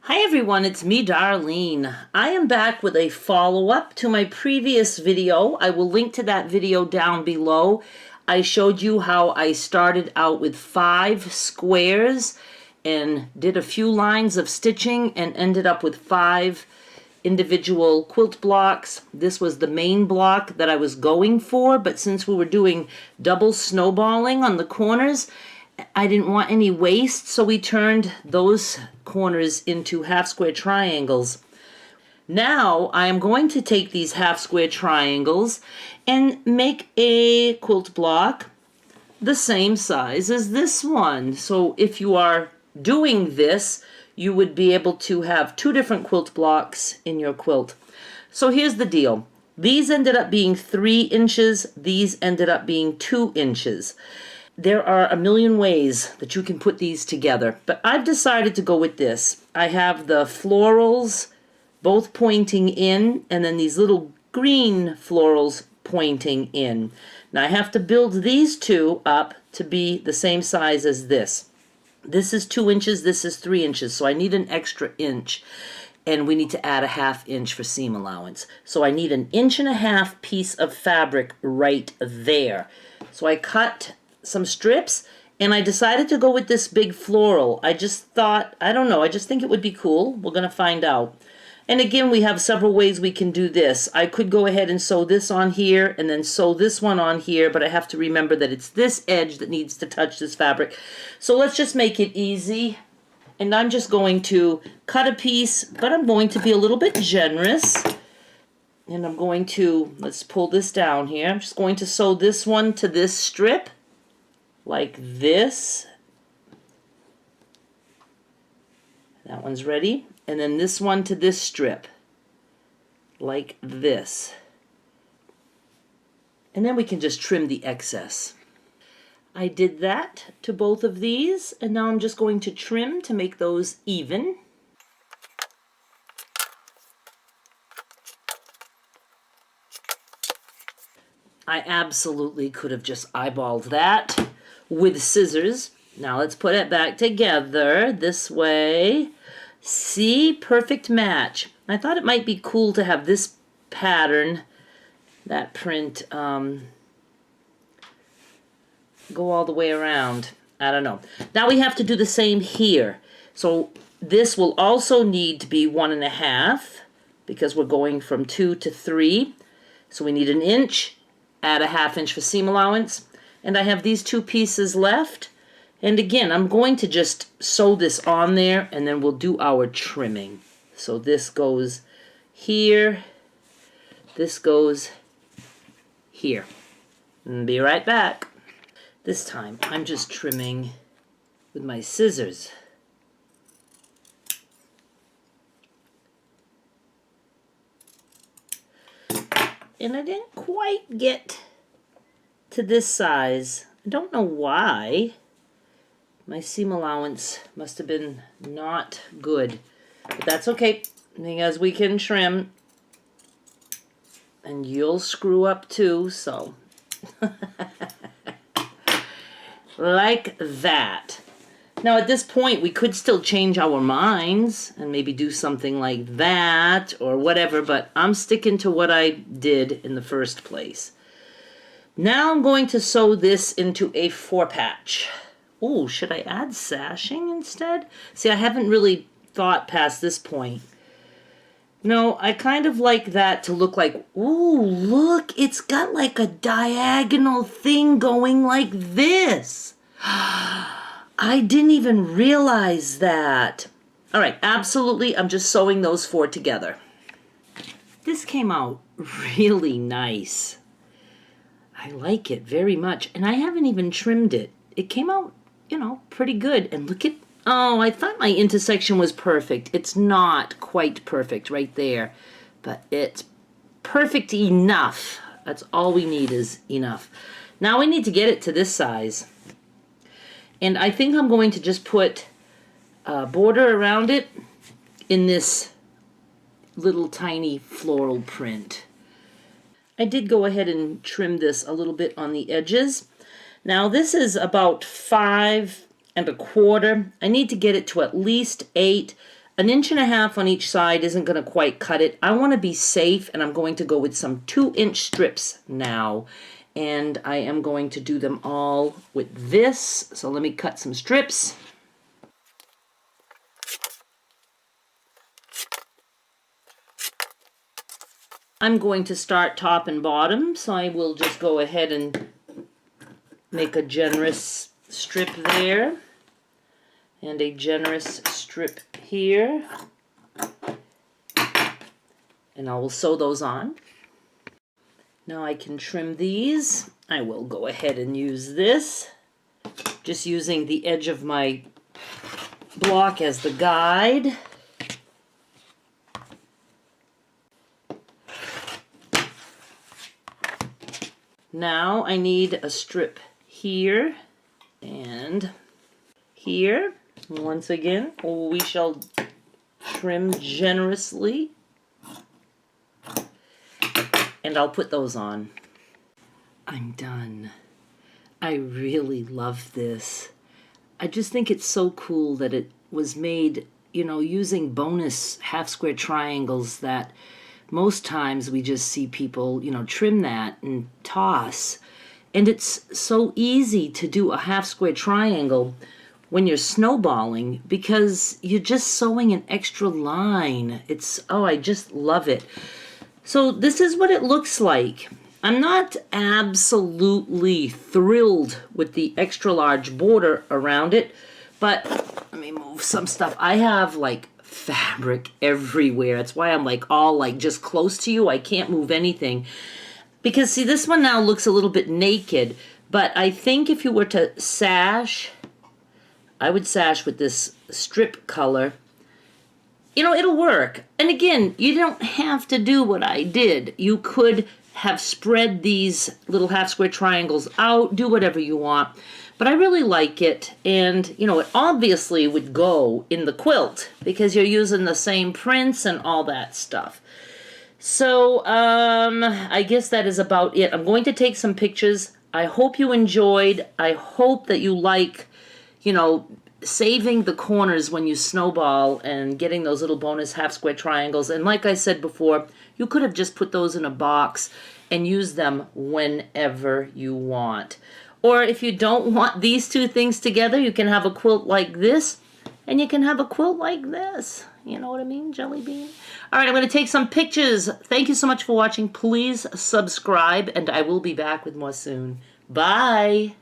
Hi everyone, it's me, Darlene. I am back with a follow-up to my previous video. I will link to that video down below. I showed you how I started out with 5 squares and did a few lines of stitching and ended up with 5 individual quilt blocks. This was the main block that I was going for, but since we were doing double snowballing on the corners, I didn't want any waste, so we turned those corners into half square triangles. Now I am going to take these half square triangles and make a quilt block the same size as this one. So if you are doing this, you would be able to have 2 different quilt blocks in your quilt. So here's the deal. These ended up being 3 inches. These ended up being 2 inches. There are a million ways that you can put these together, but I've decided to go with this. I have the florals both pointing in, and then these little green florals pointing in. Now I have to build these 2 up to be the same size as this. This is 2 inches, this is 3 inches, so I need an extra inch, and we need to add a ½ inch for seam allowance. So I need an 1.5 inch piece of fabric right there. So I cut some strips, and I decided to go with this big floral. I just thought, I don't know, I just think it would be cool. We're going to find out. And again, we have several ways we can do this. I could go ahead and sew this on here and then sew this one on here, but I have to remember that it's this edge that needs to touch this fabric. So let's just make it easy. And I'm just going to cut a piece, but I'm going to be a little bit generous. And I'm going to, let's pull this down here. I'm just going to sew this one to this strip, like this. That one's ready. And then this one to this strip, like this. And then we can just trim the excess. I did that to both of these, and now I'm just going to trim to make those even. I absolutely could have just eyeballed that with scissors. Now let's put it back together this way. See, perfect match. I thought it might be cool to have this pattern, that print, go all the way around. I don't know. Now we have to do the same here. So this will also need to be 1.5 because we're going from 2 to 3. So we need an inch, add a ½ inch for seam allowance. And I have these 2 pieces left. And again, I'm going to just sew this on there, and then we'll do our trimming. So this goes here, this goes here. And be right back. This time, I'm just trimming with my scissors. And I didn't quite get to this size. I don't know why. My seam allowance must have been not good, but that's okay, because we can trim, and you'll screw up too, so like that. Now at this point we could still change our minds and maybe do something like that or whatever, but I'm sticking to what I did in the first place. Now I'm going to sew this into a 4-patch. Ooh, should I add sashing instead? See, I haven't really thought past this point. No, I kind of like that to look like, ooh, look, it's got like a diagonal thing going like this. I didn't even realize that. All right, absolutely, I'm just sewing those 4 together. This came out really nice. I like it very much, and I haven't even trimmed it. It came out, you know, pretty good. And look at, oh, I thought my intersection was perfect. It's not quite perfect right there, but it's perfect enough. That's all we need is enough. Now we need to get it to this size. And I think I'm going to just put a border around it in this little tiny floral print. I did go ahead and trim this a little bit on the edges. Now this is about 5 1/4. I need to get it to at least 8. 1.5 inches on each side isn't going to quite cut it. I want to be safe, and I'm going to go with some 2-inch strips now. And I am going to do them all with this. So let me cut some strips. I'm going to start top and bottom, so I will just go ahead and make a generous strip there and a generous strip here, and I will sew those on. Now I can trim these. I will go ahead and use this, just using the edge of my block as the guide. Now I need a strip here and here. Once again, we shall trim generously, and I'll put those on. I'm done. I really love this. I just think it's so cool that it was made, you know, using bonus half-square triangles that most times we just see people, you know, trim that and toss. And it's so easy to do a half-square triangle when you're snowballing because you're just sewing an extra line. It's, oh, I just love it. So this is what it looks like. I'm not absolutely thrilled with the extra large border around it, but let me move some stuff. I have like fabric everywhere. That's why I'm like all like just close to you. I can't move anything. Because see, this one now looks a little bit naked, but I think if you were to sash, I would sash with this strip color. You know, it'll work. And again, you don't have to do what I did. You could have spread these little half-square triangles out, do whatever you want. But I really like it, and, you know, it obviously would go in the quilt because you're using the same prints and all that stuff. So, I guess that is about it. I'm going to take some pictures. I hope you enjoyed. I hope that you like, you know, saving the corners when you snowball and getting those little bonus half-square triangles. And like I said before, you could have just put those in a box and use them whenever you want. Or if you don't want these two things together, you can have a quilt like this, and you can have a quilt like this. You know what I mean, Jelly Bean? All right, I'm going to take some pictures. Thank you so much for watching. Please subscribe, and I will be back with more soon. Bye.